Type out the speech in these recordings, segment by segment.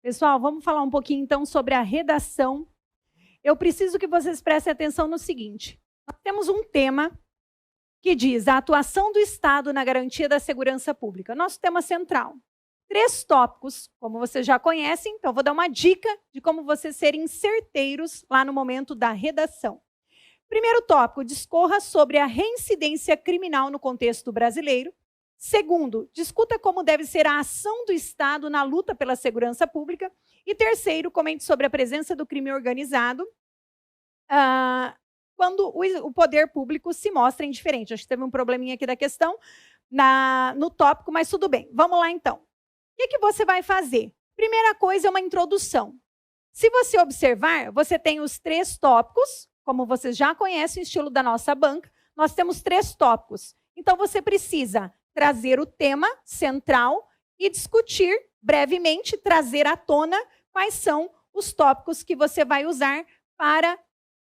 Pessoal, vamos falar um pouquinho então sobre a redação. Eu preciso que vocês prestem atenção no seguinte. Nós temos um tema que diz a atuação do Estado na garantia da segurança pública. Nosso tema central. 3 tópicos, como vocês já conhecem, então vou dar uma dica de como vocês serem certeiros lá no momento da redação. Primeiro tópico, discorra sobre a reincidência criminal no contexto brasileiro. Segundo, discuta como deve ser a ação do Estado na luta pela segurança pública. E terceiro, comente sobre a presença do crime organizado quando o poder público se mostra indiferente. Acho que teve um probleminha aqui da questão no tópico, mas tudo bem. Vamos lá, então. O que você vai fazer? Primeira coisa é uma introdução. Se você observar, você tem os 3 tópicos, como vocês já conhecem, o estilo da nossa banca. Nós temos 3 tópicos. Então, você precisa trazer o tema central e discutir brevemente, trazer à tona quais são os tópicos que você vai usar para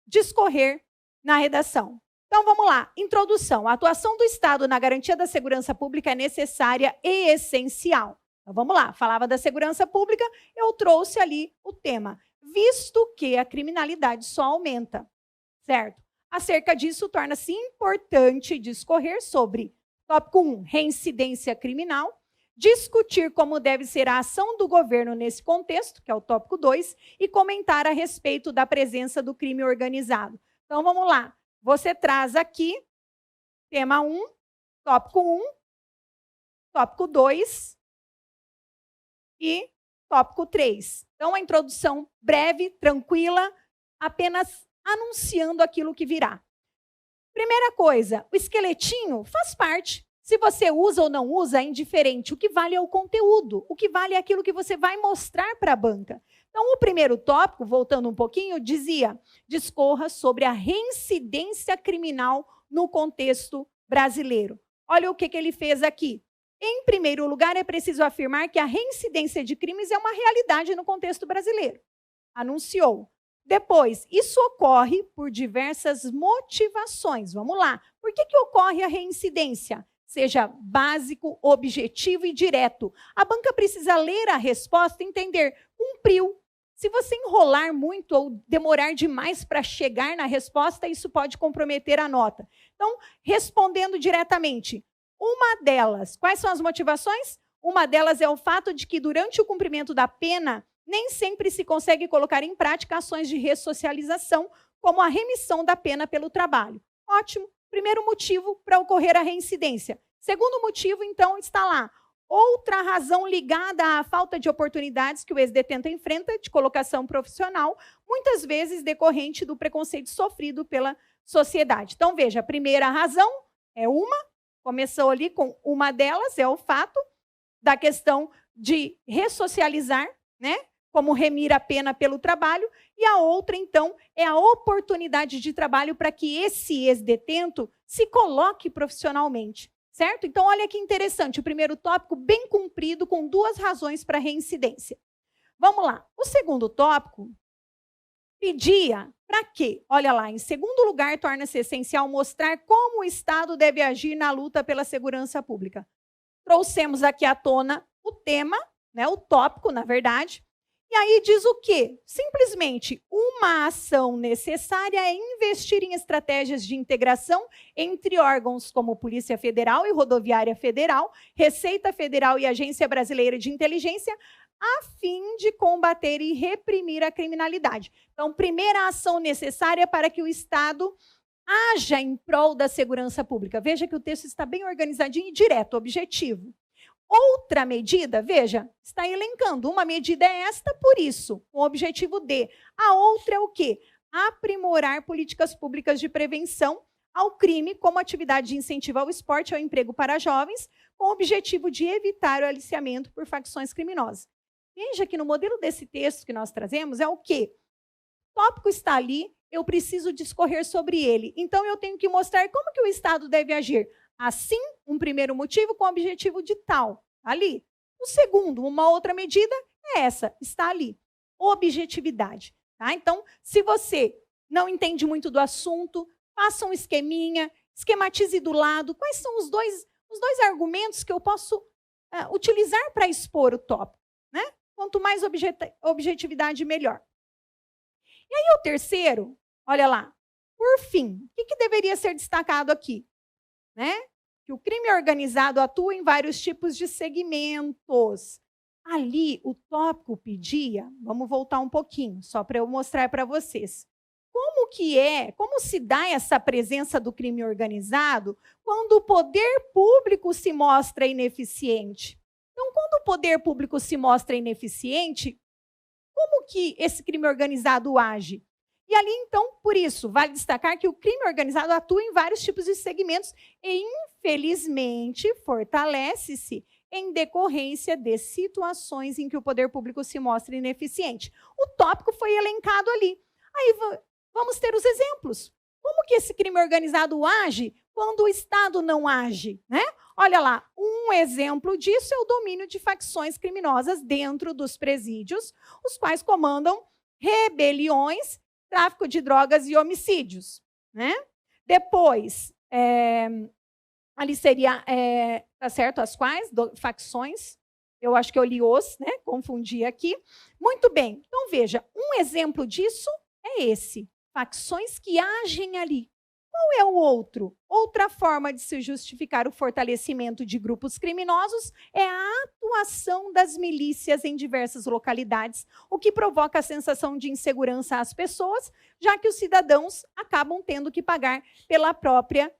discorrer na redação. Então, vamos lá. Introdução. A atuação do Estado na garantia da segurança pública é necessária e essencial. Então, vamos lá. Falava da segurança pública, eu trouxe ali o tema. Visto que a criminalidade só aumenta, certo? Acerca disso, torna-se importante discorrer sobre tópico 1, reincidência criminal, discutir como deve ser a ação do governo nesse contexto, que é o tópico 2, e comentar a respeito da presença do crime organizado. Então, vamos lá. Você traz aqui tema 1, tópico 1, tópico 2 e tópico 3. Então, a introdução breve, tranquila, apenas anunciando aquilo que virá. Primeira coisa, o esqueletinho faz parte. Se você usa ou não usa, é indiferente. O que vale é o conteúdo. O que vale é aquilo que você vai mostrar para a banca. Então, o primeiro tópico, voltando um pouquinho, dizia: discorra sobre a reincidência criminal no contexto brasileiro. Olha o que ele fez aqui. Em primeiro lugar, é preciso afirmar que a reincidência de crimes é uma realidade no contexto brasileiro. Anunciou. Depois, isso ocorre por diversas motivações. Vamos lá. Por que ocorre a reincidência? Seja básico, objetivo e direto. A banca precisa ler a resposta e entender. Cumpriu. Se você enrolar muito ou demorar demais para chegar na resposta, isso pode comprometer a nota. Então, respondendo diretamente, uma delas, quais são as motivações? Uma delas é o fato de que durante o cumprimento da pena, nem sempre se consegue colocar em prática ações de ressocialização, como a remissão da pena pelo trabalho. Ótimo. Primeiro motivo para ocorrer a reincidência. Segundo motivo, então, está lá. Outra razão ligada à falta de oportunidades que o ex-detento enfrenta de colocação profissional, muitas vezes decorrente do preconceito sofrido pela sociedade. Então, veja, a primeira razão é começou ali com uma delas, é o fato da questão de ressocializar, né? Como remir a pena pelo trabalho, e a outra, então, é a oportunidade de trabalho para que esse ex-detento se coloque profissionalmente, certo? Então, olha que interessante, o primeiro tópico bem cumprido, com 2 razões para reincidência. Vamos lá, o segundo tópico pedia para quê? Olha lá, em segundo lugar, torna-se essencial mostrar como o Estado deve agir na luta pela segurança pública. Trouxemos aqui à tona o tema, né, o tópico, na verdade. E aí diz o quê? Simplesmente, uma ação necessária é investir em estratégias de integração entre órgãos como Polícia Federal e Rodoviária Federal, Receita Federal e Agência Brasileira de Inteligência, a fim de combater e reprimir a criminalidade. Então, primeira ação necessária para que o Estado haja em prol da segurança pública. Veja que o texto está bem organizadinho e direto, objetivo. Outra medida, veja, está elencando. Uma medida é esta por isso, com o objetivo de. A outra é o quê? Aprimorar políticas públicas de prevenção ao crime como atividade de incentivo ao esporte e ao emprego para jovens, com o objetivo de evitar o aliciamento por facções criminosas. Veja que no modelo desse texto que nós trazemos é o quê? O tópico está ali, eu preciso discorrer sobre ele. Então, eu tenho que mostrar como que o Estado deve agir. Assim, um primeiro motivo com o objetivo de tal, ali. O segundo, uma outra medida, é essa, está ali. Objetividade. Tá? Então, se você não entende muito do assunto, faça um esqueminha, esquematize do lado. Quais são os dois argumentos que eu posso utilizar para expor o tópico? Né? Quanto mais objetividade, melhor. E aí o terceiro, olha lá, por fim, o que deveria ser destacado aqui? Né? Que o crime organizado atua em vários tipos de segmentos. Ali, o tópico pedia, vamos voltar um pouquinho, só para eu mostrar para vocês. Como se dá essa presença do crime organizado quando o poder público se mostra ineficiente? Então, quando o poder público se mostra ineficiente, como que esse crime organizado age? E ali, então, por isso, vale destacar que o crime organizado atua em vários tipos de segmentos e, infelizmente, fortalece-se em decorrência de situações em que o poder público se mostra ineficiente. O tópico foi elencado ali. Aí vamos ter os exemplos. Como que esse crime organizado age quando o Estado não age, né? Olha lá, um exemplo disso é o domínio de facções criminosas dentro dos presídios, os quais comandam rebeliões, tráfico de drogas e homicídios, né? Depois, ali seria, tá certo, as quais? Facções, eu acho que eu li né? Confundi aqui. Muito bem, então veja, um exemplo disso é esse, facções que agem ali. Qual é o outro? Outra forma de se justificar o fortalecimento de grupos criminosos é a atuação das milícias em diversas localidades, o que provoca a sensação de insegurança às pessoas, já que os cidadãos acabam tendo que pagar pela própria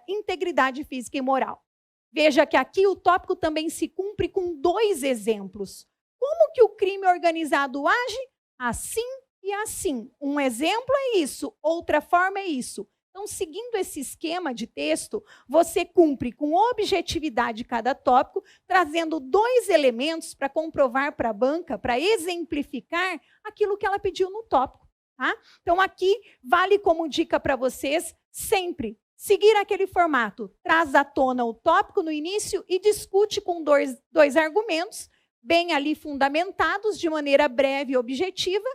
integridade física e moral. Veja que aqui o tópico também se cumpre com 2 exemplos. Como que o crime organizado age? Assim e assim. Um exemplo é isso, outra forma é isso. Então, seguindo esse esquema de texto, você cumpre com objetividade cada tópico, trazendo 2 elementos para comprovar para a banca, para exemplificar aquilo que ela pediu no tópico. Tá? Então, aqui vale como dica para vocês sempre seguir aquele formato. Traz à tona o tópico no início e discute com dois argumentos, bem ali fundamentados, de maneira breve e objetiva,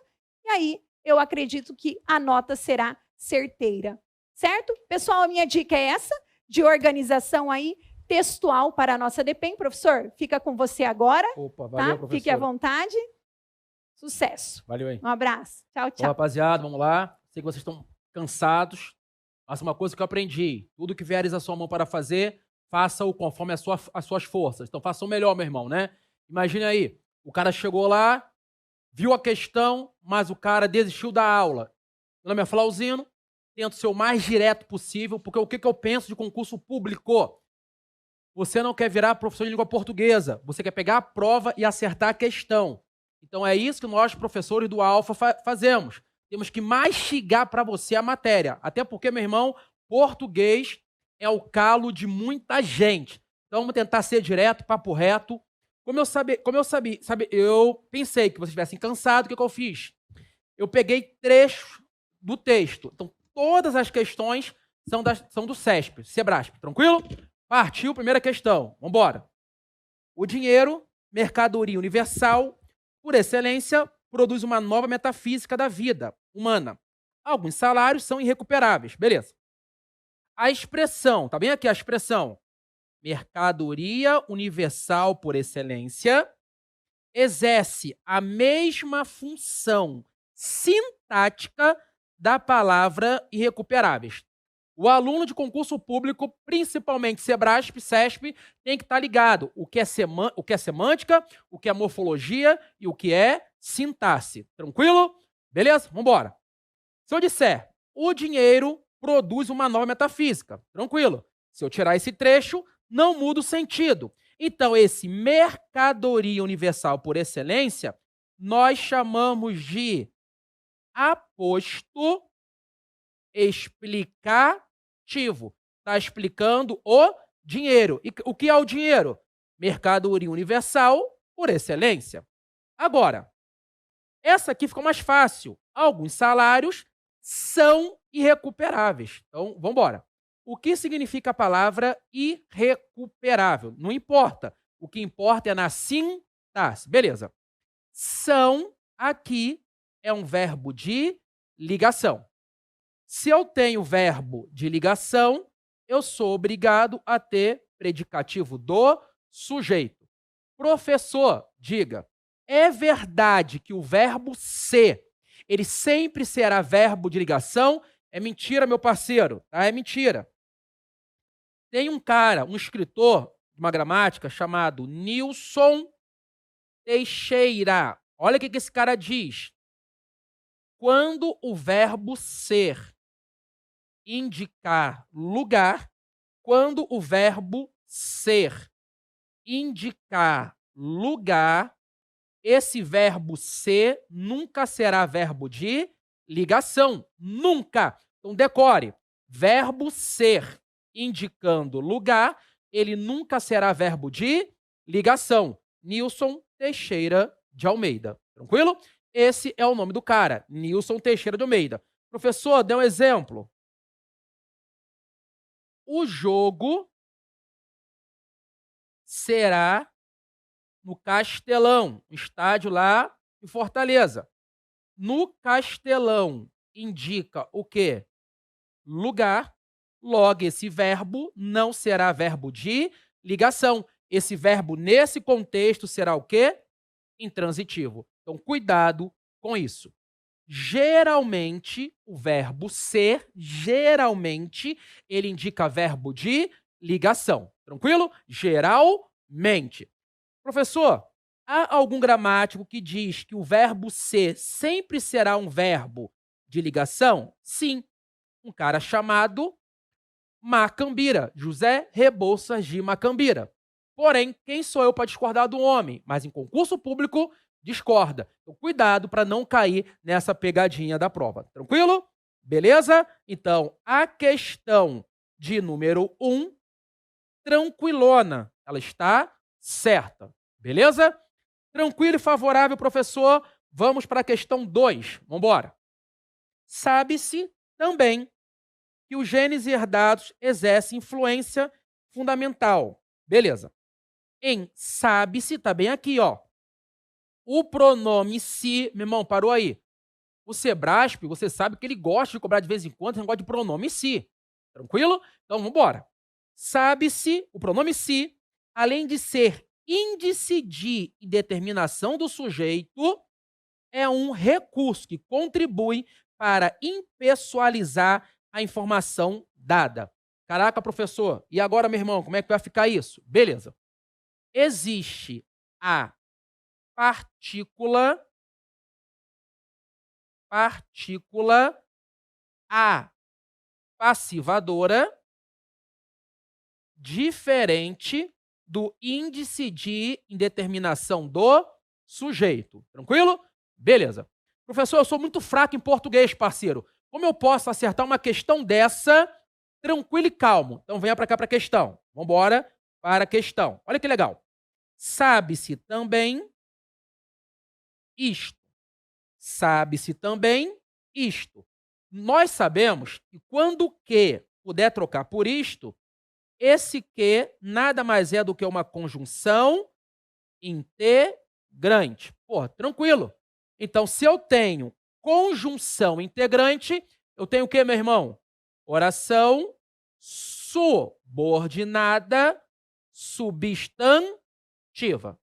e aí eu acredito que a nota será certeira. Certo? Pessoal, a minha dica é essa, de organização aí textual para a nossa DPEM. Professor, fica com você agora. Opa, valeu, tá? professor. Fique à vontade. Sucesso. Valeu aí. Um abraço. Tchau, tchau. Bom, rapaziada, vamos lá. Sei que vocês estão cansados. Mas uma coisa que eu aprendi, tudo que vieres à sua mão para fazer, faça-o conforme as suas forças. Então, faça o melhor, meu irmão, né? Imagine aí, o cara chegou lá, viu a questão, mas o cara desistiu da aula. Meu nome é Flauzino. Tento ser o mais direto possível, porque o que eu penso de concurso público? Você não quer virar professor de língua portuguesa, você quer pegar a prova e acertar a questão. Então é isso que nós, professores do Alfa, fazemos. Temos que mastigar para você a matéria. Até porque, meu irmão, português é o calo de muita gente. Então vamos tentar ser direto, papo reto. Eu pensei que vocês estivessem cansados, o que eu fiz? Eu peguei trechos do texto. Então, todas as questões são do CESP, Sebrasp, tranquilo? Partiu, primeira questão. Vamos embora. O dinheiro, mercadoria universal, por excelência, produz uma nova metafísica da vida humana. Alguns salários são irrecuperáveis. Beleza. A expressão, tá bem aqui a expressão, mercadoria universal por excelência, exerce a mesma função sintática da palavra irrecuperáveis. O aluno de concurso público, principalmente Sebrasp, CESP, tem que estar ligado o que é semântica, o que é morfologia e o que é sintaxe. Tranquilo? Beleza? Vamos embora. Se eu disser, o dinheiro produz uma nova metafísica. Tranquilo. Se eu tirar esse trecho, não muda o sentido. Então, esse mercadoria universal por excelência, nós chamamos de aposto explicativo. Está explicando o dinheiro. E o que é o dinheiro? Mercadoria universal por excelência. Agora, essa aqui ficou mais fácil. Alguns salários são irrecuperáveis. Então, vamos embora. O que significa a palavra irrecuperável? Não importa. O que importa é na sintaxe. Beleza. São, aqui, é um verbo de ligação. Se eu tenho verbo de ligação, eu sou obrigado a ter predicativo do sujeito. Professor, diga, é verdade que o verbo ser, ele sempre será verbo de ligação? É mentira, meu parceiro, tá? É mentira. Tem um cara, um escritor de uma gramática chamado Nilson Teixeira. Olha o que esse cara diz. Quando o verbo ser indicar lugar, quando o verbo ser indicar lugar, esse verbo ser nunca será verbo de ligação. Nunca. Então, decore. Verbo ser indicando lugar, ele nunca será verbo de ligação. Nilson Teixeira de Almeida. Tranquilo? Esse é o nome do cara, Nilson Teixeira de Almeida. Professor, dê um exemplo. O jogo será no Castelão, estádio lá em Fortaleza. No Castelão indica o quê? Lugar. Logo, esse verbo não será verbo de ligação. Esse verbo, nesse contexto, será o quê? Intransitivo. Então, cuidado com isso. Geralmente, o verbo ser, geralmente, ele indica verbo de ligação. Tranquilo? Geralmente. Professor, há algum gramático que diz que o verbo ser sempre será um verbo de ligação? Sim. Um cara chamado Macambira, José Rebouças de Macambira. Porém, quem sou eu para discordar do homem? Mas em concurso público, discorda. Então, cuidado para não cair nessa pegadinha da prova. Tranquilo? Beleza? Então, a questão de número 1, tranquilona. Ela está certa. Beleza? Tranquilo e favorável, professor. Vamos para a questão 2. Vamos embora. Sabe-se também que os genes herdados exercem influência fundamental. Beleza. Em sabe-se, tá bem aqui, ó. O pronome se, meu irmão, parou aí. O Sebrasp, você sabe que ele gosta de cobrar de vez em quando esse negócio de pronome se. Tranquilo? Então, vamos embora. Sabe-se, o pronome se, além de ser índice de determinação do sujeito, é um recurso que contribui para impessoalizar a informação dada. Caraca, professor, e agora, meu irmão, como é que vai ficar isso? Beleza. Existe a partícula a passivadora diferente do índice de indeterminação do sujeito. Tranquilo? Beleza. Professor, eu sou muito fraco em português, parceiro. Como eu posso acertar uma questão dessa tranquilo e calmo? Então, venha para cá para a questão. Vamos embora para a questão. Olha que legal. Sabe-se também isto. Sabe-se também isto. Nós sabemos que quando o que puder trocar por isto, esse que nada mais é do que uma conjunção integrante. Pô, tranquilo. Então, se eu tenho conjunção integrante, eu tenho o quê, meu irmão? Oração subordinada substantiva.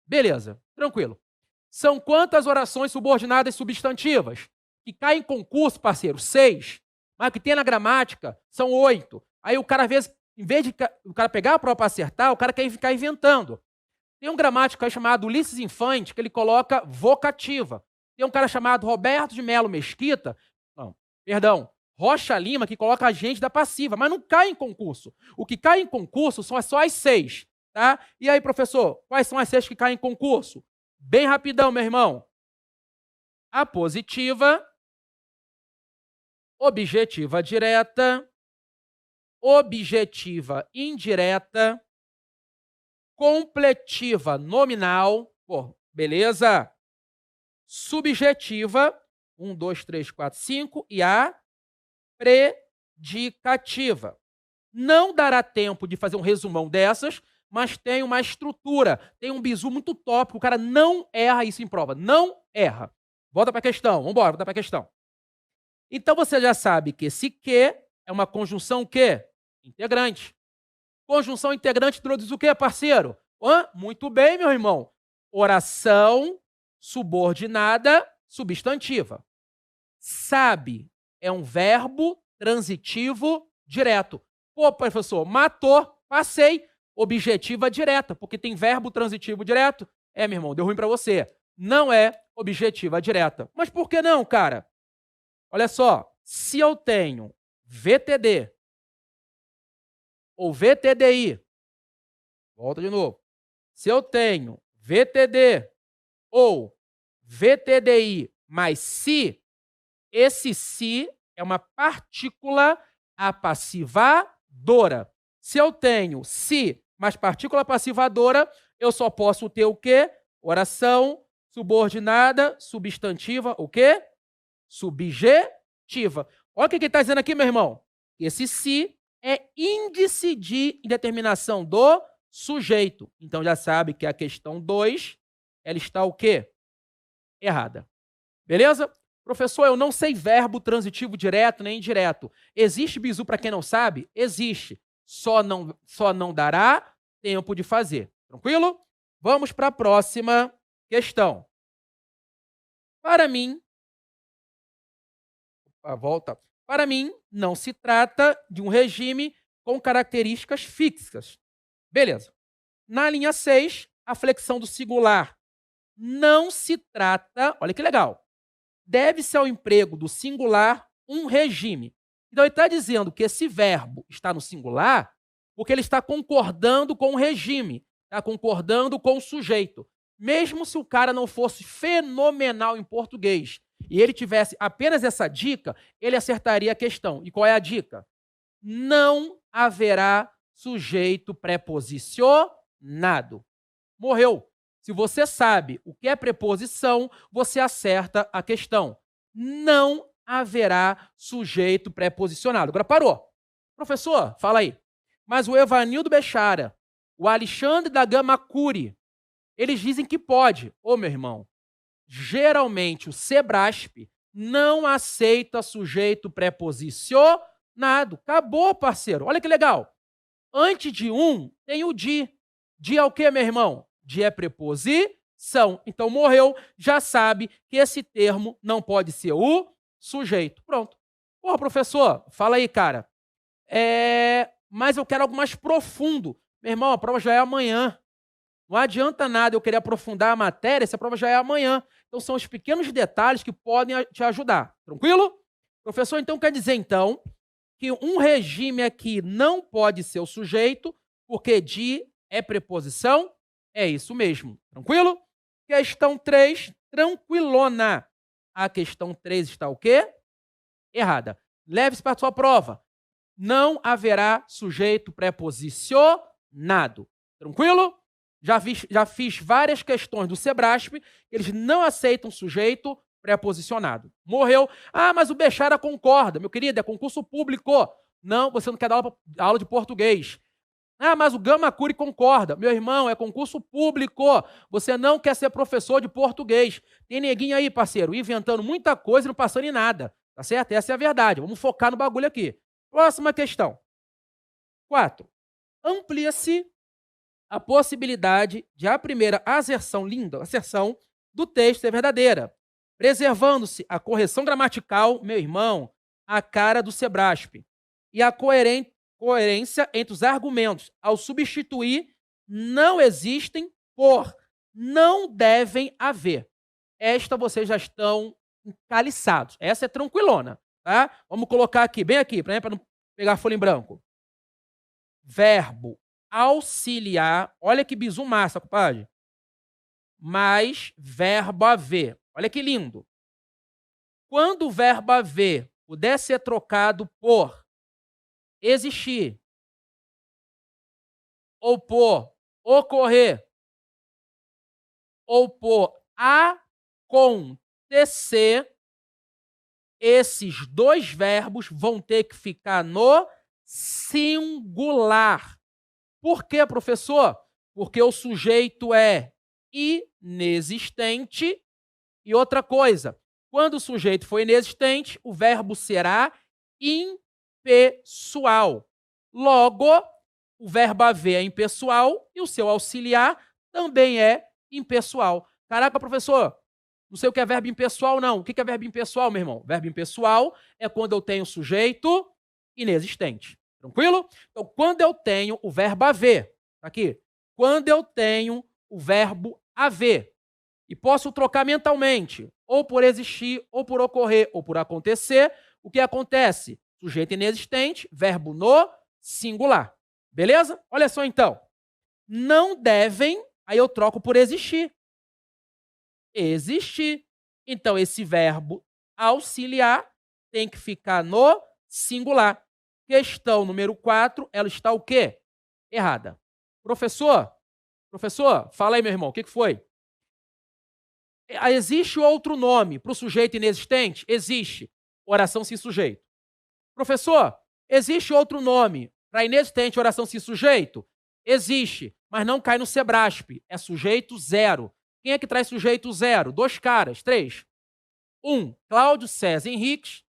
Beleza, tranquilo. São quantas orações subordinadas substantivas? Que caem em concurso, parceiro? 6. Mas que tem na gramática são 8. Aí o cara, às vezes, em vez de o cara pegar a prova para acertar, o cara quer ficar inventando. Tem um gramático aí chamado Ulisses Infante, que ele coloca vocativa. Tem um cara chamado Roberto de Melo Mesquita, Rocha Lima, que coloca agente da passiva, mas não cai em concurso. O que cai em concurso são só as 6. Tá? E aí, professor, quais são as 6 que caem em concurso? Bem rapidão, meu irmão. A positiva, objetiva direta, objetiva indireta, completiva nominal, pô, beleza? Subjetiva, 1, 2, 3, 4, 5, e a predicativa. Não dará tempo de fazer um resumão dessas, mas tem uma estrutura, tem um bizu muito top, o cara não erra isso em prova, não erra. Volta para a questão, vamos embora, volta para a questão. Então você já sabe que esse que é uma conjunção que? Integrante. Conjunção integrante introduz o que, parceiro? Muito bem, meu irmão. Oração subordinada, substantiva. Sabe é um verbo transitivo direto. Pô, professor, matou, passei, objetiva direta, porque tem verbo transitivo direto. Meu irmão, deu ruim para você. Não é objetiva direta. Mas por que não, cara? Olha só, se eu tenho VTD ou VTDI, volta de novo. Se eu tenho VTD ou VTDI mais se, esse se é uma partícula apassivadora. Se eu tenho se mais partícula apassivadora, eu só posso ter o quê? Oração subordinada, substantiva, o quê? Subjetiva. Olha o que ele está dizendo aqui, meu irmão. Esse se é índice de indeterminação do sujeito. Então, já sabe que a questão 2, ela está o quê? Errada. Beleza? Professor, eu não sei verbo transitivo direto nem indireto. Existe bizu para quem não sabe? Existe. Só não dará tempo de fazer. Tranquilo? Vamos para a próxima questão. Para mim, Para mim, não se trata de um regime com características fixas. Beleza. Na linha 6, a flexão do singular. Não se trata, olha que legal, deve-se ao emprego do singular um regime. Então, ele está dizendo que esse verbo está no singular porque ele está concordando com o regime, está concordando com o sujeito. Mesmo se o cara não fosse fenomenal em português e ele tivesse apenas essa dica, ele acertaria a questão. E qual é a dica? Não haverá sujeito preposicionado. Morreu. Se você sabe o que é preposição, você acerta a questão. Não haverá sujeito preposicionado. Agora parou. Professor, fala aí. Mas o Evanildo Bechara, o Alexandre da Gama Cury, eles dizem que pode. Ô, meu irmão, geralmente o Sebrasp não aceita sujeito preposicionado. Acabou, parceiro. Olha que legal. Antes de um, tem o de. De é o quê, meu irmão? De é preposição. Então, morreu, já sabe que esse termo não pode ser o sujeito. Pronto. Porra, professor, fala aí, cara. Mas eu quero algo mais profundo. Meu irmão, a prova já é amanhã. Não adianta nada eu querer aprofundar a matéria se a prova já é amanhã. Então, são os pequenos detalhes que podem te ajudar. Tranquilo? Professor, então quer dizer, então, que um regime aqui não pode ser o sujeito, porque de é preposição? É isso mesmo. Tranquilo? Questão 3, tranquilona. A questão 3 está o quê? Errada. Leve-se para a sua prova. Não haverá sujeito preposicionado. Tranquilo? Já fiz várias questões do Sebrasp, eles não aceitam sujeito preposicionado. Morreu. Ah, mas o Bechara concorda. Meu querido, é concurso público. Não, você não quer dar aula de português. Ah, mas o Gama Cury concorda. Meu irmão, é concurso público. Você não quer ser professor de português. Tem neguinho aí, parceiro, inventando muita coisa e não passando em nada. Tá certo? Essa é a verdade. Vamos focar no bagulho aqui. Próxima questão. 4. Amplia-se a possibilidade de a primeira asserção do texto ser verdadeira, preservando-se a correção gramatical, meu irmão, a cara do Sebrasp, e a coerência entre os argumentos, ao substituir não existem por não devem haver. Esta vocês já estão encaliçados. Essa é tranquilona, tá? Vamos colocar aqui, bem aqui, para não pegar folha em branco. Verbo auxiliar, olha que bizu massa, compadre. Mais verbo haver. Olha que lindo. Quando o verbo haver puder ser trocado por existir, ou por ocorrer, ou por acontecer, esses dois verbos vão ter que ficar no singular. Por quê, professor? Porque o sujeito é inexistente. E outra coisa, quando o sujeito for inexistente, o verbo será impessoal. Logo, o verbo haver é impessoal e o seu auxiliar também é impessoal. Caraca, professor, Não sei o que é verbo impessoal, não. O que é verbo impessoal, meu irmão? Verbo impessoal é quando eu tenho sujeito inexistente. Tranquilo? Então, quando eu tenho o verbo haver, aqui, quando eu tenho o verbo haver, e posso trocar mentalmente, ou por existir, ou por ocorrer, ou por acontecer, o que acontece? Sujeito inexistente, verbo no singular. Beleza? Olha só então. Não devem, aí eu troco por existir. Existir. Então, esse verbo auxiliar tem que ficar no singular. Questão número 4, ela está o quê? Errada. Professor, fala aí, meu irmão, o que foi? Existe outro nome para o sujeito inexistente? Existe. Oração sem sujeito. Professor, existe outro nome para inexistente, oração sem sujeito? Existe, mas não cai no Sebrasp. É sujeito zero. Quem é que traz sujeito zero? 2 caras, 3. Um, Cláudio César Henriques,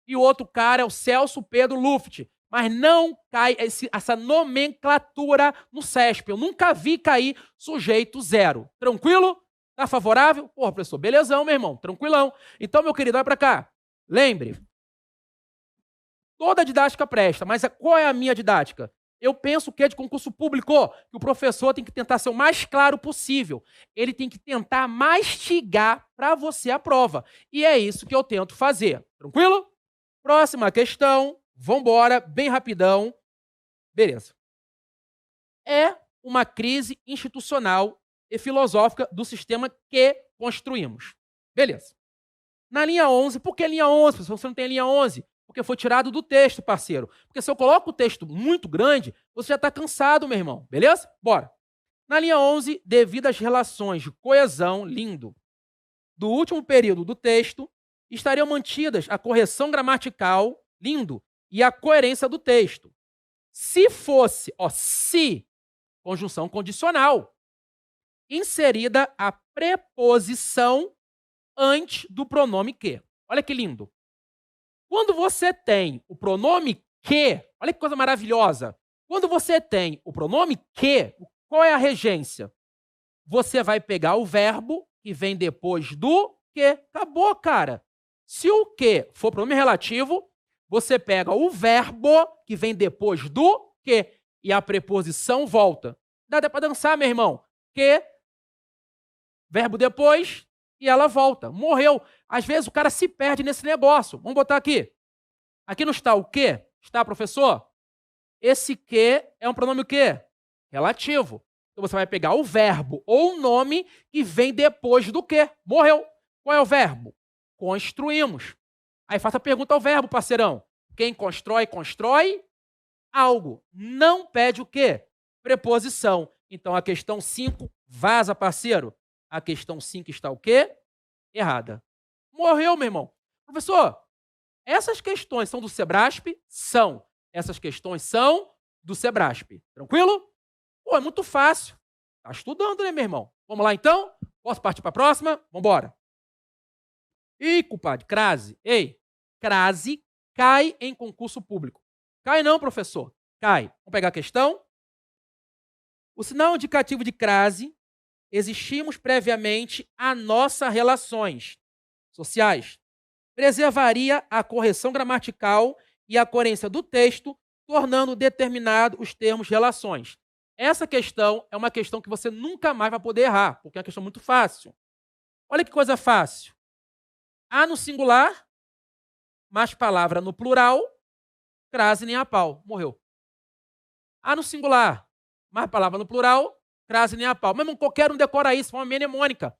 e o outro cara é o Celso Pedro Luft. Mas não cai essa nomenclatura no CESP. Eu nunca vi cair sujeito zero. Tranquilo? Tá favorável? Porra, professor, belezão, meu irmão. Tranquilão. Então, meu querido, vai pra cá. Lembre, toda a didática presta, mas qual é a minha didática? Eu penso que é de concurso público, que o professor tem que tentar ser o mais claro possível. Ele tem que tentar mastigar para você a prova. E é isso que eu tento fazer. Tranquilo? Próxima questão. Vambora, bem rapidão. Beleza. É uma crise institucional e filosófica do sistema que construímos. Beleza. Na linha 11, por que linha 11? Se você não tem linha 11, porque foi tirado do texto, parceiro. Porque se eu coloco o texto muito grande, você já está cansado, meu irmão. Beleza? Bora. Na linha 11, devido às relações de coesão, lindo, do último período do texto, estariam mantidas a correção gramatical, lindo, e a coerência do texto. Se fosse, se, conjunção condicional, inserida a preposição antes do pronome que. Olha que lindo. Quando você tem o pronome que, olha que coisa maravilhosa. Quando você tem o pronome que, qual é a regência? Você vai pegar o verbo que vem depois do que. Acabou, cara. Se o que for pronome relativo, você pega o verbo que vem depois do que e a preposição volta. Dá até para dançar, meu irmão. Que, verbo depois e ela volta. Morreu. Às vezes o cara se perde nesse negócio. Vamos botar aqui. Aqui não está o que? Está, professor? Esse que é um pronome o quê? Relativo. Então você vai pegar o verbo ou o nome que vem depois do que. Morreu. Qual é o verbo? Construímos. Aí faça a pergunta ao verbo, parceirão. Quem constrói, constrói algo. Não pede o quê? Preposição. Então a questão 5 vaza, parceiro. A questão 5 está o quê? Errada. Morreu, meu irmão. Professor, essas questões são do Sebrasp? São. Essas questões são do Sebrasp. Tranquilo? Pô, é muito fácil. Tá estudando, né, meu irmão? Vamos lá, então? Posso partir para a próxima? Vamos embora. Ih, compadre, crase. Ei, crase cai em concurso público. Cai não, professor. Cai. Vamos pegar a questão? O sinal indicativo de crase, existimos previamente a nossas relações sociais, preservaria a correção gramatical e a coerência do texto, tornando determinados os termos relações. Essa questão é uma questão que você nunca mais vai poder errar, porque é uma questão muito fácil. Olha que coisa fácil. A no singular, mais palavra no plural, crase nem a pau. Morreu. A no singular, mais palavra no plural, crase nem a pau. Mesmo qualquer um decora isso, forma mnemônica.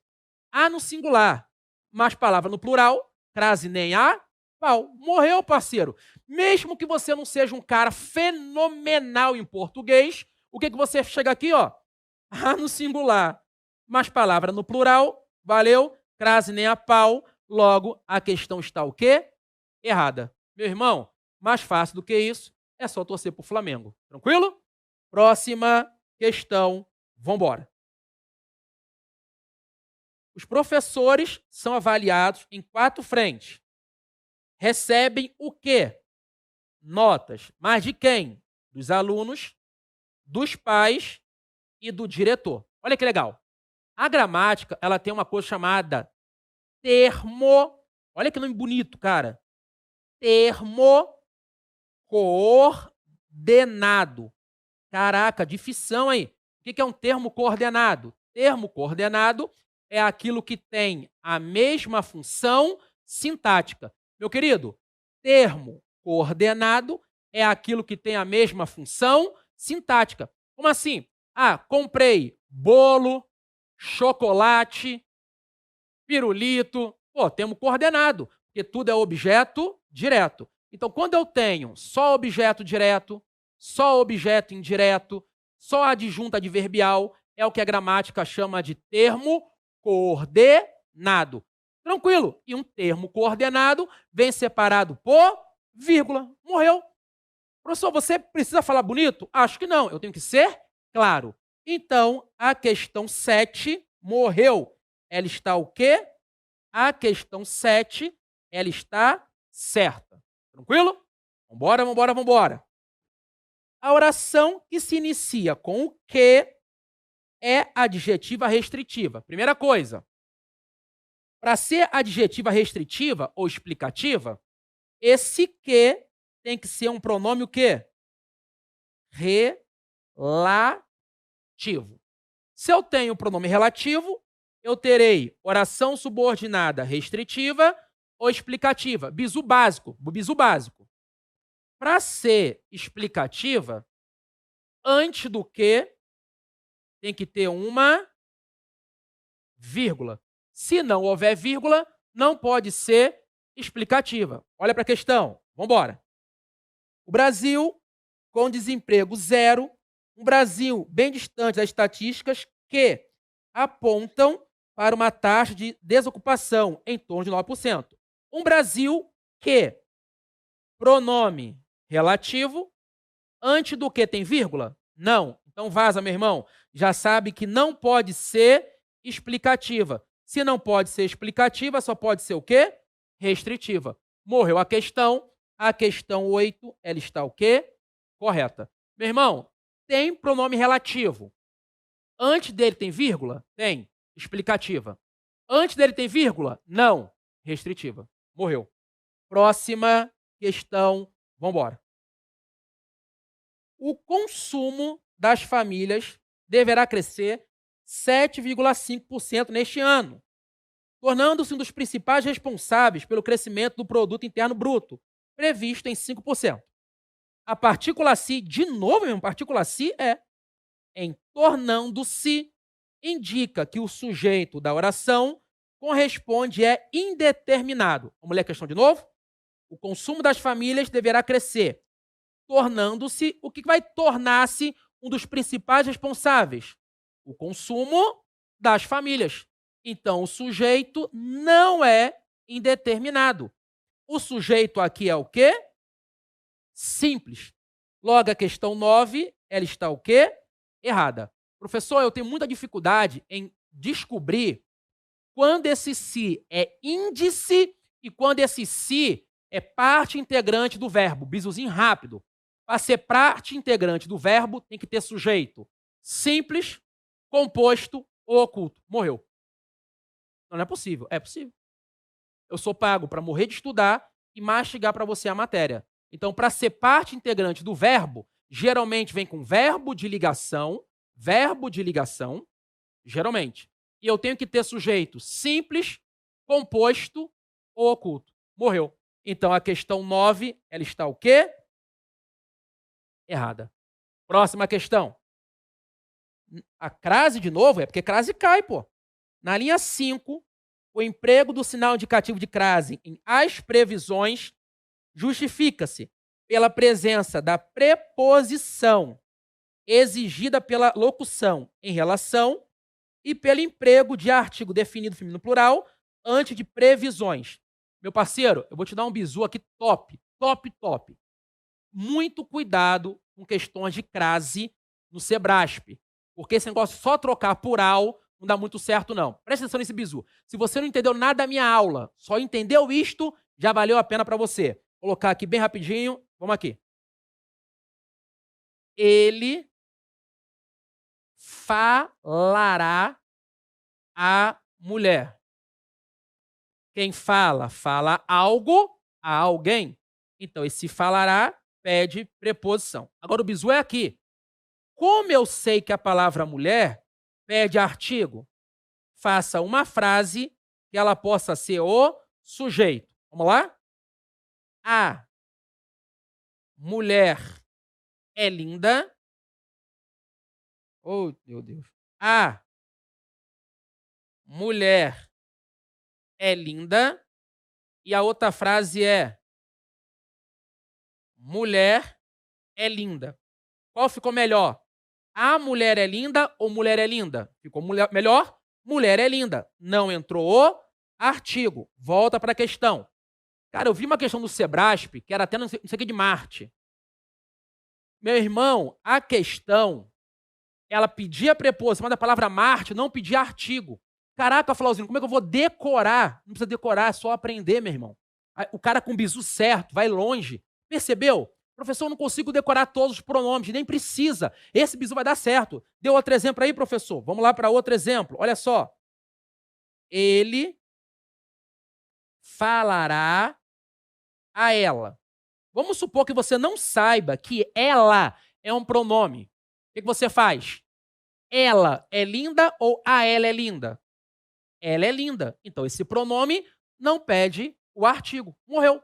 A no singular, mais palavra no plural, crase nem a pau. Morreu, parceiro. Mesmo que você não seja um cara fenomenal em português, o que você chega aqui, ó? A no singular, mais palavra no plural, valeu, crase nem a pau. Logo, a questão está o quê? Errada. Meu irmão, mais fácil do que isso, é só torcer pro Flamengo. Tranquilo? Próxima questão. Vambora. Os professores são avaliados em 4 frentes. Recebem o quê? Notas. Mas de quem? Dos alunos, dos pais e do diretor. Olha que legal. A gramática, ela tem uma coisa chamada termo, olha que nome bonito, cara. Termo coordenado. Caraca, difícil aí. O que é um termo coordenado? Termo coordenado é aquilo que tem a mesma função sintática. Meu querido, termo coordenado é aquilo que tem a mesma função sintática. Como assim? Ah, comprei bolo, chocolate, pirulito. Pô, termo coordenado, porque tudo é objeto direto. Então, quando eu tenho só objeto direto, só objeto indireto, só adjunta adverbial, é o que a gramática chama de termo coordenado. Tranquilo. E um termo coordenado vem separado por vírgula. Morreu. Professor, você precisa falar bonito? Acho que não. Eu tenho que ser claro. Então, a questão 7 morreu. Ela está o quê? A questão 7, ela está certa. Tranquilo? Vambora, vambora, vambora. A oração que se inicia com o que é adjetiva restritiva. Primeira coisa, para ser adjetiva restritiva ou explicativa, esse que tem que ser um pronome o quê? Relativo. Se eu tenho pronome relativo, eu terei oração subordinada restritiva ou explicativa. Bizu básico. Bizu básico. Para ser explicativa, antes do que, tem que ter uma vírgula. Se não houver vírgula, não pode ser explicativa. Olha para a questão. Vamos embora. O Brasil, com desemprego zero, um Brasil bem distante das estatísticas que apontam para uma taxa de desocupação em torno de 9%. Um Brasil que, pronome relativo, antes do que tem vírgula? Não. Então vaza, meu irmão. Já sabe que não pode ser explicativa. Se não pode ser explicativa, só pode ser o quê? Restritiva. Morreu a questão. A questão 8, ela está o quê? Correta. Meu irmão, tem pronome relativo. Antes dele tem vírgula? Tem. Explicativa. Antes dele tem vírgula? Não. Restritiva. Morreu. Próxima questão. Vamos embora. O consumo das famílias deverá crescer 7,5% neste ano, tornando-se um dos principais responsáveis pelo crescimento do produto interno bruto, previsto em 5%. A partícula se, de novo mesmo, partícula se é em tornando-se, indica que o sujeito da oração corresponde é indeterminado. Vamos ler a questão de novo? O consumo das famílias deverá crescer, tornando-se, o que vai tornar-se um dos principais responsáveis? O consumo das famílias. Então, o sujeito não é indeterminado. O sujeito aqui é o quê? Simples. Logo, a questão 9, ela está o quê? Errada. Professor, eu tenho muita dificuldade em descobrir quando esse se é índice e quando esse se é parte integrante do verbo. Bizuzinho rápido. Para ser parte integrante do verbo, tem que ter sujeito simples, composto ou oculto. Morreu. Não é possível. É possível. Eu sou pago para morrer de estudar e mastigar para você a matéria. Então, para ser parte integrante do verbo, geralmente vem com verbo de ligação, geralmente. E eu tenho que ter sujeito simples, composto ou oculto. Morreu. Então, a questão 9, ela está o quê? Errada. Próxima questão. A crase, de novo, é porque crase cai, pô. Na linha 5, o emprego do sinal indicativo de crase em as previsões justifica-se pela presença da preposição exigida pela locução em relação e pelo emprego de artigo definido feminino plural antes de previsões. Meu parceiro, eu vou te dar um bizu aqui top. Muito cuidado com questões de crase no Sebrasp, porque esse negócio só trocar por al não dá muito certo, não. Presta atenção nesse bizu. Se você não entendeu nada da minha aula, só entendeu isto, já valeu a pena para você. Vou colocar aqui bem rapidinho. Vamos aqui. Ele falará à mulher. Quem fala, fala algo a alguém. Então, esse falará pede preposição. Agora, o bizu é aqui. Como eu sei que a palavra mulher pede artigo? Faça uma frase que ela possa ser o sujeito. Vamos lá? A mulher é linda. Oh, meu Deus. A mulher é linda. E a outra frase é: mulher é linda. Qual ficou melhor? A mulher é linda ou mulher é linda? Ficou melhor? Mulher é linda. Não entrou o artigo. Volta para a questão. Cara, eu vi uma questão do Sebrasp, que era até não sei o que de Marte. Meu irmão, a questão, ela pedia preposição, mas a palavra Marte não pedia artigo. Caraca, Flauzinho, como é que eu vou decorar? Não precisa decorar, é só aprender, meu irmão. O cara com o bizu certo, vai longe. Percebeu? Professor, eu não consigo decorar todos os pronomes, nem precisa. Esse bizu vai dar certo. Deu outro exemplo aí, professor? Vamos lá para outro exemplo. Olha só. Ele falará a ela. Vamos supor que você não saiba que ela é um pronome. O que você faz? Ela é linda ou a ela é linda? Ela é linda. Então, esse pronome não pede o artigo. Morreu.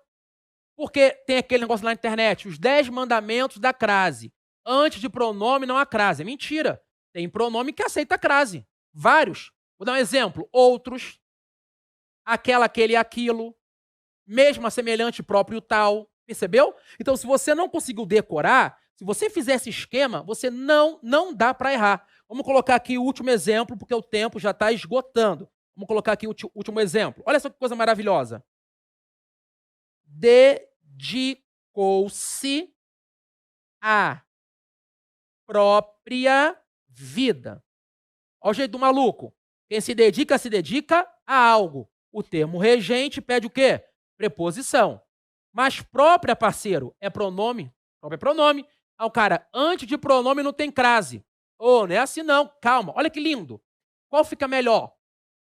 Porque tem aquele negócio lá na internet, os 10 mandamentos da crase. Antes de pronome não há crase. É mentira. Tem pronome que aceita crase. Vários. Vou dar um exemplo. Outros. Aquela, aquele e aquilo. Mesma, semelhante, próprio, tal. Percebeu? Então, se você não conseguiu decorar, se você fizer esse esquema, você não dá para errar. Vamos colocar aqui o último exemplo, porque o tempo já está esgotando. Vamos colocar aqui o último exemplo. Olha só que coisa maravilhosa. Dedicou-se à própria vida. Olha o jeito do maluco. Quem se dedica a algo. O termo regente pede o quê? Preposição. Mas própria, parceiro, é pronome. Próprio é pronome. Ah, o cara, antes de pronome não tem crase. Oh, não é assim não. Calma, olha que lindo. Qual fica melhor?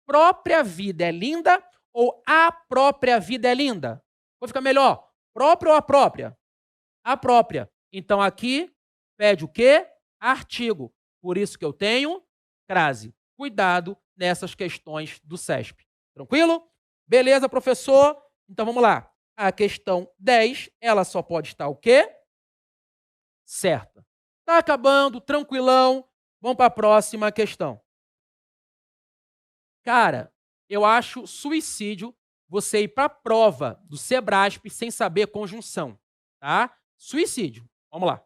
Própria vida é linda ou a própria vida é linda? Qual fica melhor? Própria ou a própria? A própria. Então aqui pede o quê? Artigo. Por isso que eu tenho crase. Cuidado nessas questões do CESP. Tranquilo? Beleza, professor? Então vamos lá. A questão 10, ela só pode estar o quê? Certa. Tá acabando, tranquilão. Vamos para a próxima questão. Cara, eu acho suicídio você ir para a prova do Sebrasp sem saber conjunção, tá? Suicídio. Vamos lá.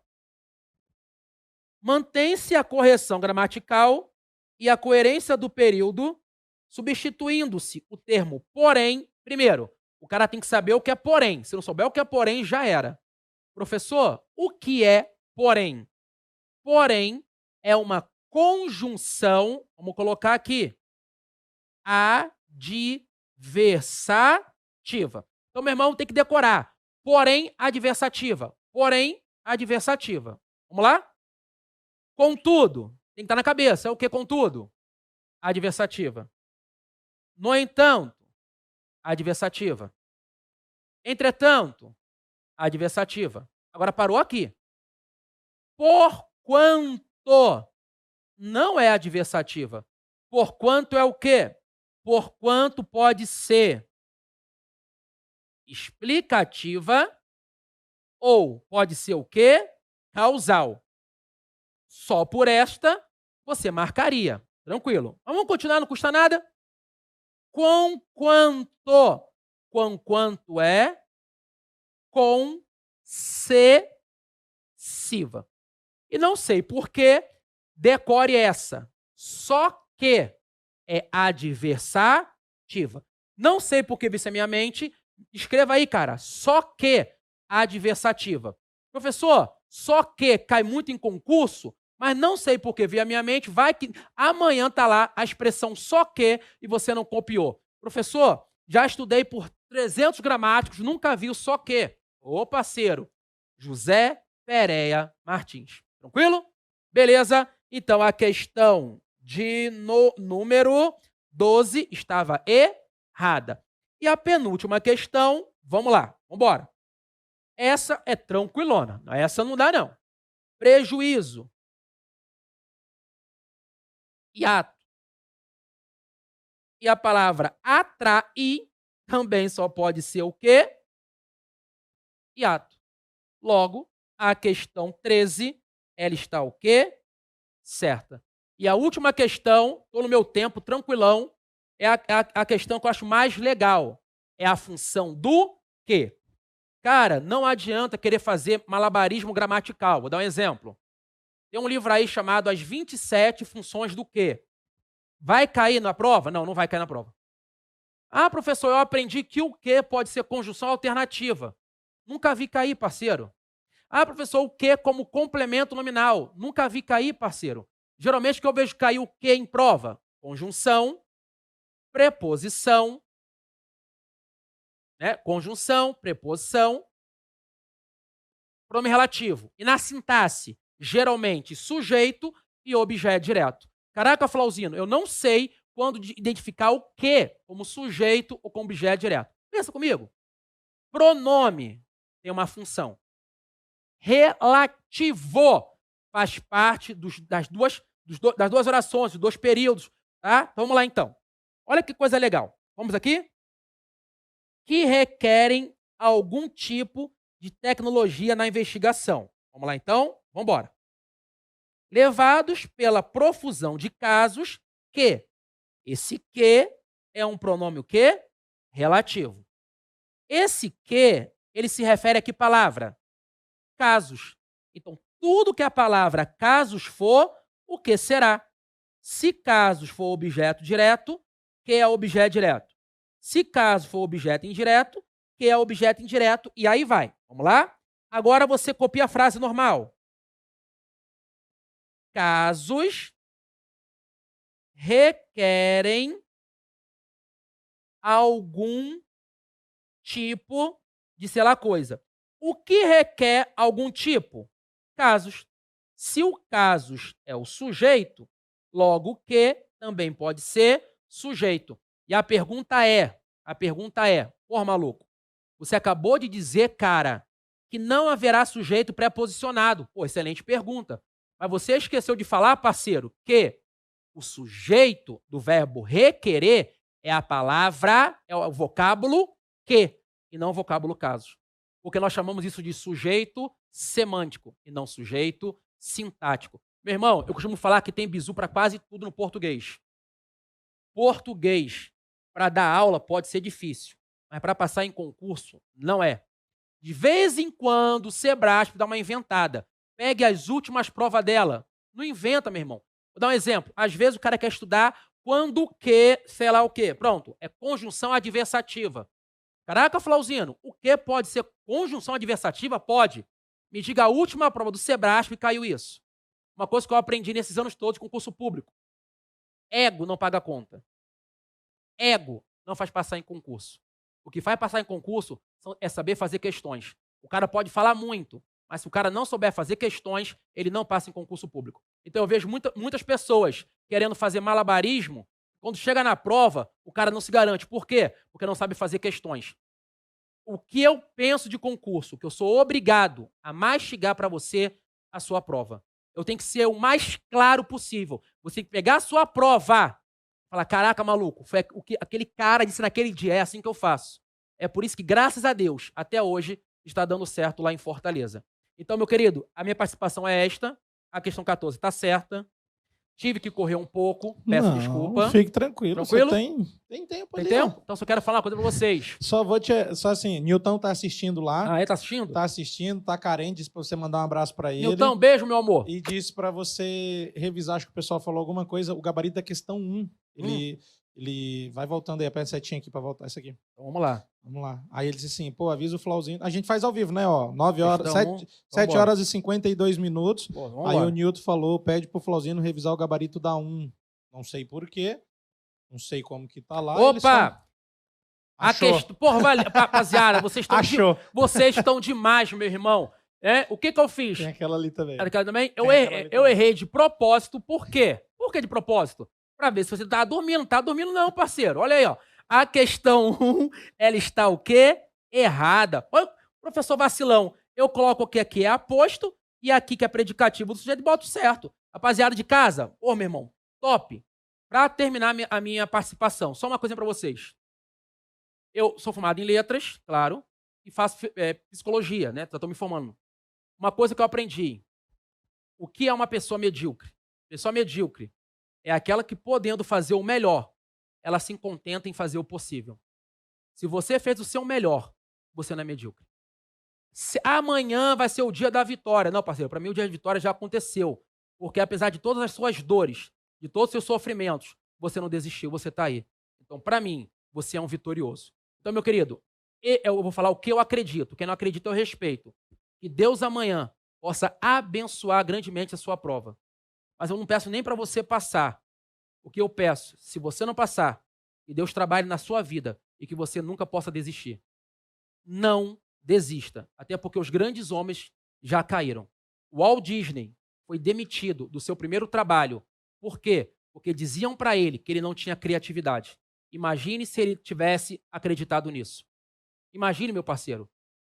Mantém-se a correção gramatical e a coerência do período, substituindo-se o termo porém. Primeiro, o cara tem que saber o que é porém. Se não souber o que é porém, já era. Professor, o que é porém? Porém é uma conjunção, vamos colocar aqui, adversativa. Então, meu irmão, tem que decorar. Porém, adversativa. Porém, adversativa. Vamos lá? Contudo, tem que estar na cabeça. É o que contudo? Adversativa. No entanto, adversativa. Entretanto, adversativa. Agora parou aqui. Porquanto não é adversativa. Porquanto é o quê? Porquanto pode ser explicativa ou pode ser o quê? Causal. Só por esta você marcaria. Tranquilo. Vamos continuar, não custa nada. Conquanto. Conquanto é concessiva. E não sei por que decore essa. Só que é adversativa. Não sei por que veio a minha mente. Escreva aí, cara. Só que adversativa. Professor, só que cai muito em concurso, mas não sei por que veio a minha mente. Vai que amanhã tá lá a expressão só que e você não copiou. Professor, já estudei por 300 gramáticos, nunca vi o só que. Ô, parceiro, José Pereira Martins. Tranquilo? Beleza? Então, a questão de número 12 estava errada. E a penúltima questão, vamos lá, vamos embora. Essa é tranquilona, essa não dá não. Prejuízo. Hiato. E a palavra atrair também só pode ser o quê? Hiato. Logo, a questão 13, ela está o quê? Certa. E a última questão, estou no meu tempo, tranquilão, é a questão que eu acho mais legal. É a função do quê? Cara, não adianta querer fazer malabarismo gramatical. Vou dar um exemplo. Tem um livro aí chamado As 27 Funções do Quê? Vai cair na prova? Não, não vai cair na prova. Ah, professor, eu aprendi que o quê pode ser conjunção alternativa. Nunca vi cair, parceiro. Ah, professor, o quê como complemento nominal. Nunca vi cair, parceiro. Geralmente o que eu vejo cair o quê em prova? Conjunção, preposição, né? Conjunção, preposição, pronome relativo. E na sintaxe, geralmente sujeito e objeto direto. Caraca, Flauzino, eu não sei quando identificar o que como sujeito ou como objeto direto. Pensa comigo. Pronome tem uma função. Relativo faz parte das duas orações, dos dois períodos. Tá? Então, vamos lá, então. Olha que coisa legal. Vamos aqui? Que requerem algum tipo de tecnologia na investigação. Vamos lá, então? Vamos embora. Levados pela profusão de casos que esse que é um pronome o quê? Relativo. Esse que, ele se refere a que palavra? Casos. Então, tudo que a palavra casos for, o que será? Se casos for objeto direto, que é objeto direto. Se caso for objeto indireto, que é objeto indireto, e aí vai. Vamos lá? Agora você copia a frase normal. Casos requerem algum tipo de, sei lá, coisa. O que requer algum tipo? Casos. Se o casos é o sujeito, logo o que também pode ser sujeito. E a pergunta é, pô, maluco, você acabou de dizer, cara, que não haverá sujeito pré-posicionado. Pô, excelente pergunta. Mas você esqueceu de falar, parceiro, que o sujeito do verbo requerer é a palavra, é o vocábulo que, e não o vocábulo casos. Porque nós chamamos isso de sujeito semântico e não sujeito sintático. Meu irmão, eu costumo falar que tem bizu para quase tudo no português. Português, para dar aula, pode ser difícil, mas para passar em concurso, não é. De vez em quando, o Sebrasp dá uma inventada. Pegue as últimas provas dela. Não inventa, meu irmão. Vou dar um exemplo. Às vezes o cara quer estudar quando que, sei lá o quê. Pronto, é conjunção adversativa. Caraca, Flauzino, o que pode ser conjunção adversativa? Pode. Me diga a última prova do Sebrasp e caiu isso. Uma coisa que eu aprendi nesses anos todos de concurso público. Ego não paga conta. Ego não faz passar em concurso. O que faz passar em concurso é saber fazer questões. O cara pode falar muito, mas se o cara não souber fazer questões, ele não passa em concurso público. Então eu vejo muitas pessoas querendo fazer malabarismo. Quando chega na prova, o cara não se garante. Por quê? Porque não sabe fazer questões. O que eu penso de concurso? Que eu sou obrigado a mastigar para você a sua prova. Eu tenho que ser o mais claro possível. Você tem que pegar a sua prova, falar, caraca, maluco, foi o que aquele cara disse naquele dia, é assim que eu faço. É por isso que, graças a Deus, até hoje, está dando certo lá em Fortaleza. Então, meu querido, a minha participação é esta. A questão 14 está certa. Tive que correr um pouco, peço desculpa. Fique tranquilo. Tranquilo? Tem tempo Tem ali. tempo? Então, só quero falar uma coisa pra vocês. Só assim, Nilton tá assistindo lá. Ah, ele tá assistindo? Tá assistindo, tá carente, disse pra você mandar um abraço pra ele. Nilton, beijo, meu amor. E disse pra você revisar, acho que o pessoal falou alguma coisa, o gabarito da questão 1. Ele vai voltando aí, aperta a setinha aqui pra voltar isso aqui. Então, vamos lá. Vamos lá. Aí ele disse assim, pô, avisa o Flauzinho. A gente faz ao vivo, né? Ó, 9 horas, Questão 7 horas e 52 minutos. Pô, aí o Nilton falou, pede pro Flauzinho revisar o gabarito da 1. Não sei por quê. Não sei como que tá lá. Opa! Achou. Porra, rapaziada, vocês Achou. estão demais, meu irmão. O que eu fiz? Tem aquela ali também. Aquela também? Eu errei de propósito. Por quê? Por que de propósito? Pra ver se você tá dormindo. Tá dormindo não, parceiro. Olha aí, ó. A questão 1, ela está o quê? Errada. Olha, professor vacilão, eu coloco o que aqui é aposto e aqui que é predicativo do sujeito, boto certo. Rapaziada de casa, ô meu irmão, top. Para terminar a minha participação, só uma coisa para vocês. Eu sou formado em letras, claro, e faço psicologia, né? Estou me formando. Uma coisa que eu aprendi. O que é uma pessoa medíocre? Pessoa medíocre é aquela que, podendo fazer o melhor, ela se contenta em fazer o possível. Se você fez o seu melhor, você não é medíocre. Amanhã vai ser o dia da vitória. Não, parceiro, para mim o dia da vitória já aconteceu. Porque apesar de todas as suas dores, de todos os seus sofrimentos, você não desistiu, você está aí. Então, para mim, você é um vitorioso. Então, meu querido, eu vou falar o que eu acredito. Quem não acredita, eu respeito. Que Deus amanhã possa abençoar grandemente a sua prova. Mas eu não peço nem para você passar. O que eu peço, se você não passar, que Deus trabalhe na sua vida e que você nunca possa desistir. Não desista. Até porque os grandes homens já caíram. O Walt Disney foi demitido do seu primeiro trabalho. Por quê? Porque diziam para ele que ele não tinha criatividade. Imagine se ele tivesse acreditado nisso. Imagine, meu parceiro.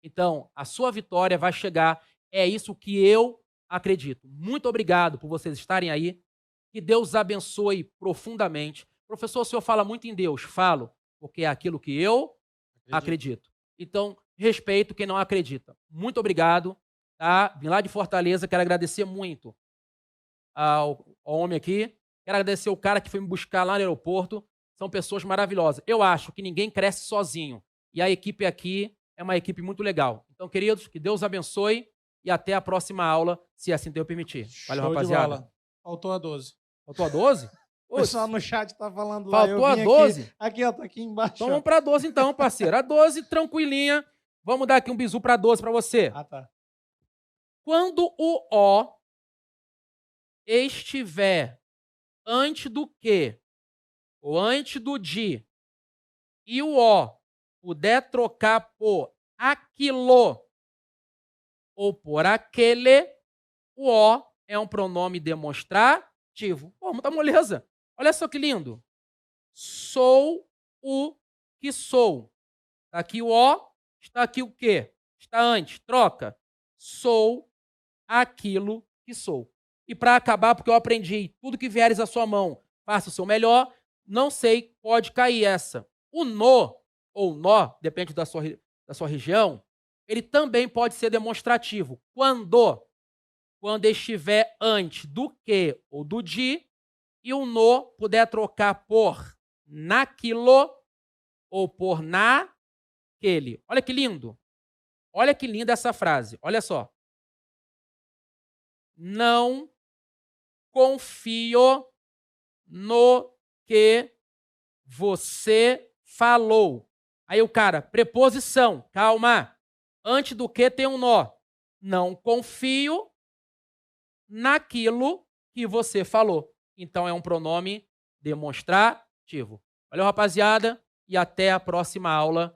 Então, a sua vitória vai chegar. É isso que eu acredito. Muito obrigado por vocês estarem aí. Que Deus abençoe profundamente. Professor, o senhor fala muito em Deus. Falo, porque é aquilo que eu acredito. Então, respeito quem não acredita. Muito obrigado. Tá? Vim lá de Fortaleza, quero agradecer muito ao homem aqui. Quero agradecer o cara que foi me buscar lá no aeroporto. São pessoas maravilhosas. Eu acho que ninguém cresce sozinho. E a equipe aqui é uma equipe muito legal. Então, queridos, que Deus abençoe e até a próxima aula, se assim Deus permitir. Valeu, Show de rapaziada. bola. Faltou a 12. Faltou a 12? O pessoal no chat tá falando lá. Faltou a 12? Aqui, ó, tá aqui embaixo. Então vamos pra 12 então, parceiro. A 12, tranquilinha. Vamos dar aqui um bisu pra 12 pra você. Ah, tá. Quando o O estiver antes do que ou antes do de e o O puder trocar por aquilo ou por aquele, o O é um pronome demonstrativo. Pô, tá moleza. Olha só que lindo. Sou o que sou. Está aqui o O, está aqui o que? Está antes, troca. Sou aquilo que sou. E para acabar, porque eu aprendi, tudo que vieres à sua mão, faça o seu melhor, não sei, pode cair essa. O no, ou nó, depende da sua região, ele também pode ser demonstrativo. Quando estiver antes do que ou do de, e o no puder trocar por naquilo ou por naquele. Olha que lindo. Olha que linda essa frase. Olha só. Não confio no que você falou. Aí o cara, preposição, calma. Antes do que tem um nó. Não confio naquilo que você falou. Então é um pronome demonstrativo. Valeu, rapaziada, e até a próxima aula.